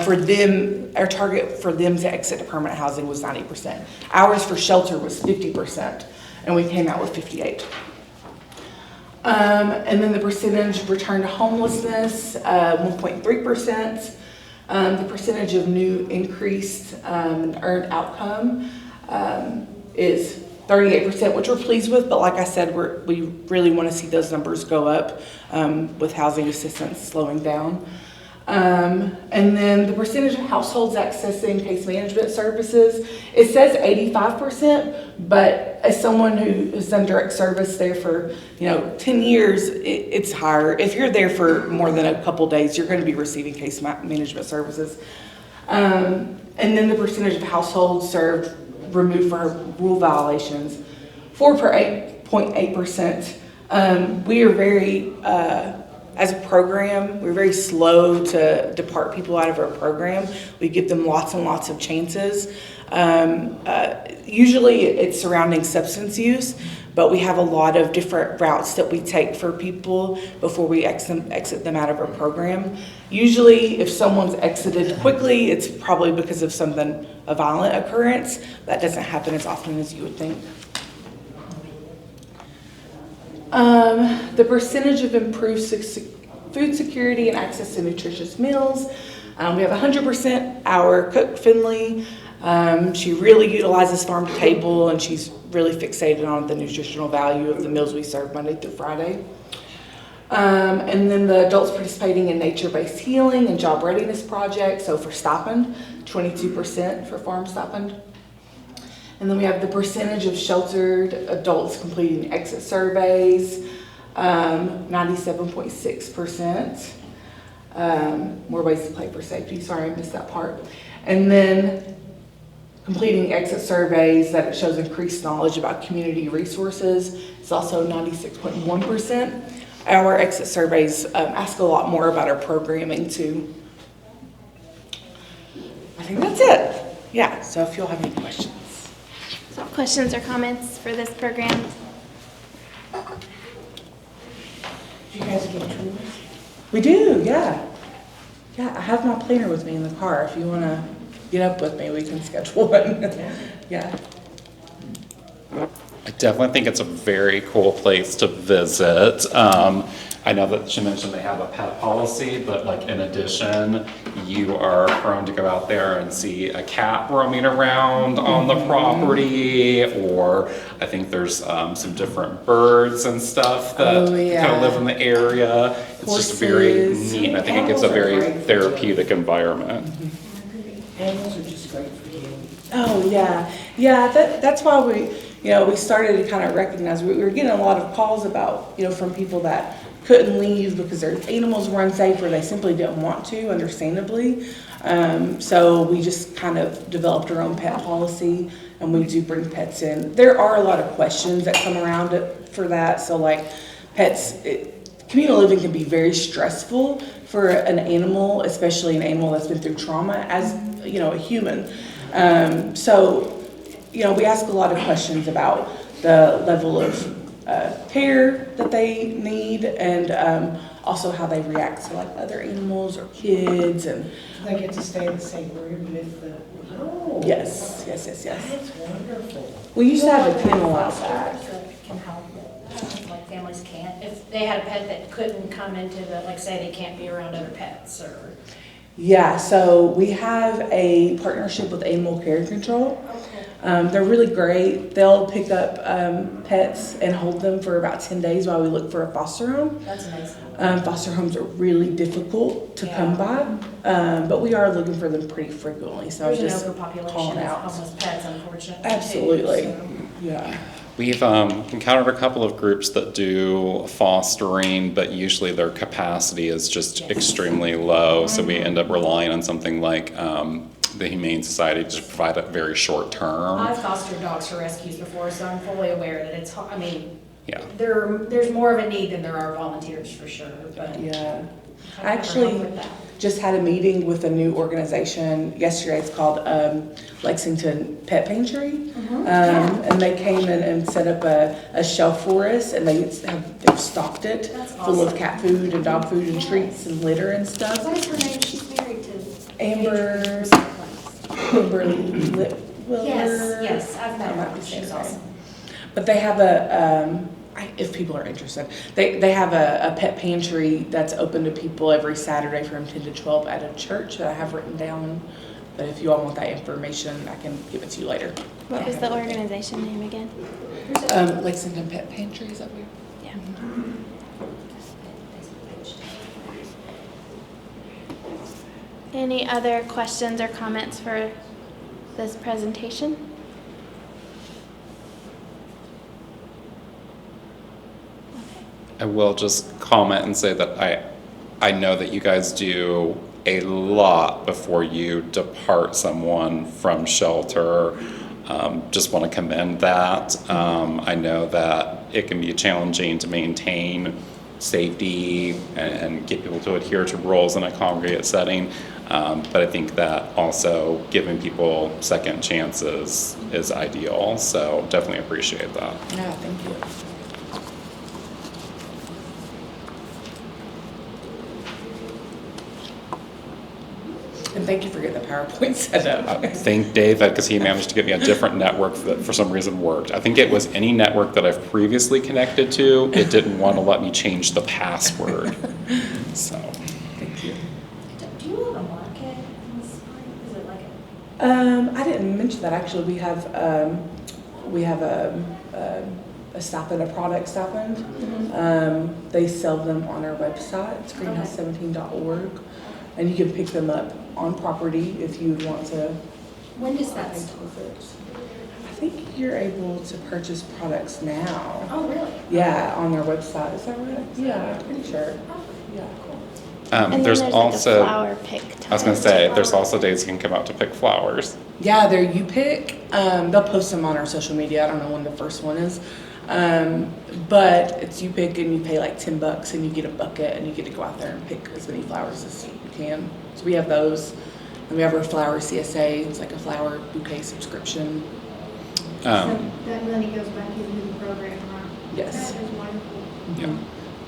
Speaker 2: For them, our target for them to exit to permanent housing was 90%. Ours for shelter was 50%, and we came out with 58%. And then the percentage return to homelessness, 1.3%. The percentage of new increased and earned outcome is 38%, which we're pleased with, but like I said, we really want to see those numbers go up with housing assistance slowing down. And then the percentage of households accessing case management services, it says 85%, but as someone who has done direct service there for 10 years, it's higher. If you're there for more than a couple days, you're going to be receiving case management services. And then the percentage of households served removed for rule violations, 4.8%. We are very, as a program, we're very slow to depart people out of our program. We give them lots and lots of chances. Usually it's surrounding substance use, but we have a lot of different routes that we take for people before we exit them out of our program. Usually if someone's exited quickly, it's probably because of a violent occurrence. That doesn't happen as often as you would think. The percentage of improved food security and access to nutritious meals. We have 100% our cook Finley. She really utilizes farm to table, and she's really fixated on the nutritional value of the meals we serve Monday through Friday. And then the adults participating in nature-based healing and job readiness projects. So for stipend, 22% for farm stipend. And then we have the percentage of sheltered adults completing exit surveys, 97.6%. More ways to play for safety. Sorry, I missed that part. And then completing exit surveys that it shows increased knowledge about community resources. It's also 96.1%. Our exit surveys ask a lot more about our programming too. I think that's it. Yeah, so if you'll have any questions.
Speaker 1: So questions or comments for this program?
Speaker 2: Do you guys get tours? We do, yeah. Yeah, I have my planner with me in the car. If you want to get up with me, we can schedule one. Yeah.
Speaker 8: Definitely think it's a very cool place to visit. I know that she mentioned they have a pet policy, but like in addition, you are prone to go out there and see a cat roaming around on the property, or I think there's some different birds and stuff that
Speaker 2: Oh,
Speaker 8: kind
Speaker 2: yeah.
Speaker 8: of live in the area. It's just very
Speaker 2: Horses.
Speaker 8: neat, and I think it gives a very therapeutic environment.
Speaker 5: Animals are just great for you.
Speaker 2: Oh, yeah. Yeah, that's why we started to kind of recognize, we were getting a lot of calls about, from people that couldn't leave because their animals were unsafe or they simply didn't want to, understandably. So we just kind of developed our own pet policy, and we do bring pets in. There are a lot of questions that come around it for that. So like pets, communal living can be very stressful for an animal, especially an animal that's been through trauma, as a human. So we ask a lot of questions about the level of care that they need, and also how they react to like other animals or kids. And
Speaker 5: Do they get to stay in the same room with the, oh.
Speaker 2: yes.
Speaker 5: That's wonderful.
Speaker 2: We used to have a kennel out back.
Speaker 9: That can help, like families can't, if they had a pet that couldn't come into the, like say they can't be around other pets or.
Speaker 2: Yeah, so we have a partnership with Animal Care Control. They're really great. They'll pick up pets and hold them for about 10 days while we look for a foster home.
Speaker 9: That's amazing.
Speaker 2: Foster homes are really difficult to come by, but we are looking for them pretty frequently. So
Speaker 9: There's
Speaker 2: I'm just
Speaker 9: an overpopulation
Speaker 2: calling
Speaker 9: of
Speaker 2: out.
Speaker 9: homeless pets, unfortunately. too,
Speaker 2: Absolutely,
Speaker 9: so.
Speaker 2: yeah.
Speaker 8: We've encountered a couple of groups that do fostering, but usually their capacity is just extremely low. So we end up relying on something like the Humane Society to provide it very short term.
Speaker 9: I've fostered dogs for rescues before, so I'm fully aware that it's,
Speaker 8: Yeah.
Speaker 9: there's more of a need than there are volunteers for sure, but.
Speaker 2: Yeah.
Speaker 9: I
Speaker 2: I
Speaker 9: can
Speaker 2: actually
Speaker 9: help with that.
Speaker 2: just had a meeting with a new organization yesterday. It's called Lexington Pet Pantry. And they came in and set up a shelf for us, and they've stocked it
Speaker 9: That's
Speaker 2: full of
Speaker 9: awesome.
Speaker 2: cat food and dog food and treats and litter and stuff.
Speaker 9: What is her name? She's married to.
Speaker 2: Amber Lip Willer.
Speaker 9: Yes, I've met
Speaker 2: I might
Speaker 9: her.
Speaker 2: be saying
Speaker 9: She's
Speaker 2: her name.
Speaker 9: awesome.
Speaker 2: But they have if people are interested, they have a pet pantry that's open to people every Saturday from 10 to 12 at a church that I have written down. But if you all want that information, I can give it to you later.
Speaker 1: What was the organization name again?
Speaker 2: Lexington Pet Pantry, is that weird?
Speaker 1: Yeah. Any other questions or comments for this presentation?
Speaker 8: I will just comment and say that I know that you guys do a lot before you depart someone from shelter. Just want to commend that. I know that it can be challenging to maintain safety and get people to adhere to rules in a congregate setting. But I think that also giving people second chances is ideal. So definitely appreciate that.
Speaker 2: Yeah, thank you. And thank you for getting the PowerPoint set up.
Speaker 8: Thank David, because he managed to get me a different network that for some reason worked. I think it was any network that I've previously connected to, it didn't want to let me change the password. So.
Speaker 2: Thank you.
Speaker 9: Do you have a market in the spring? Is it like
Speaker 2: I didn't mention that, actually. We have a stipend, a product stipend. They sell them on our website. It's greenhouse17.org. And you can pick them up on property if you would want to.
Speaker 9: when does that start?
Speaker 2: I think you're able to purchase products now.
Speaker 9: Oh, really?
Speaker 2: Yeah, on their website. Is that right? Yeah, I'm pretty sure. Yeah, cool.
Speaker 1: And then
Speaker 8: There's
Speaker 1: like
Speaker 8: also,
Speaker 1: a flower pick
Speaker 8: I was going to say, there's also days you can come out to pick flowers.
Speaker 2: Yeah, they're you pick. They'll post them on our social media. I don't know when the first one is. But it's you pick and you pay like $10 and you get a bucket and you get to go out there and pick as many flowers as you can. So we have those. And we have our flower CSA. It's like a flower bouquet subscription.
Speaker 3: So that money goes back into the program, right?
Speaker 2: Yes.
Speaker 3: That is wonderful.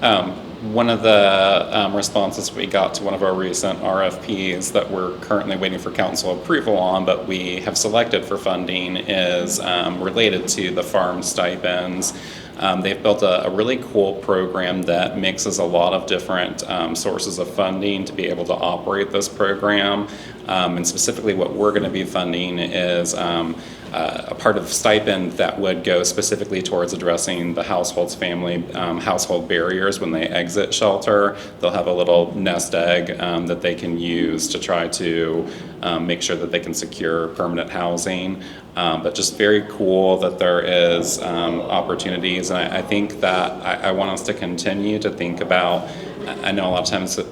Speaker 8: Yeah. one of the responses we got to one of our recent RFPs that we're currently waiting for council approval on, but we have selected for funding, is related to the farm stipends. They've built a really cool program that mixes a lot of different sources of funding to be able to operate this program. And specifically what we're going to be funding is a part of stipend that would go specifically towards addressing the household barriers when they exit shelter. They'll have a little nest egg that they can use to try to make sure that they can secure permanent housing. But just very cool that there is opportunities, and I think that I want us to continue to think about, I know a lot of times that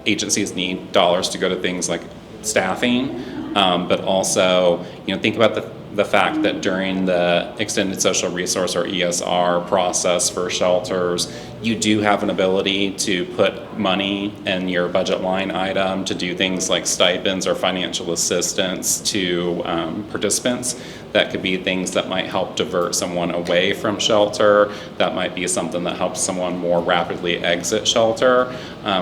Speaker 8: agencies need dollars to go to things like staffing, but also, think about the fact that during the extended social resource or ESR process for shelters, you do have an ability to put money in your budget line item to do things like stipends or financial assistance to participants. That could be things that might help divert someone away from shelter. That might be something that helps someone more rapidly exit shelter.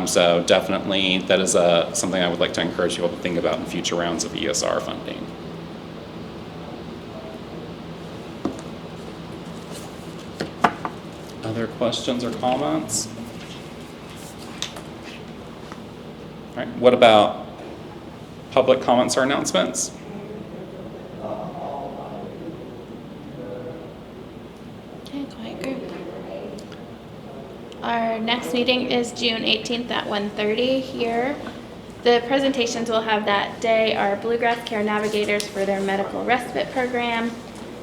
Speaker 8: So definitely that is something I would like to encourage people to think about in future rounds of ESR funding. Other questions or comments? All right, what about public comments or announcements?
Speaker 1: Okay, quiet group. Our next meeting is June 18th at 1:30 here. The presentations we'll have that day are Bluegrass Care Navigators for their medical respite program,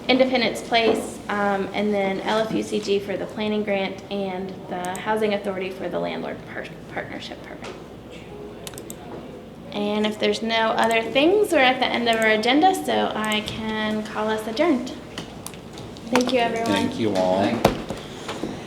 Speaker 1: Independence Place, and then LFUCG for the planning grant, and the Housing Authority for the landlord partnership program. And if there's no other things, we're at the end of our agenda, so I can call us adjourned. Thank you, everyone.
Speaker 8: Thank you all.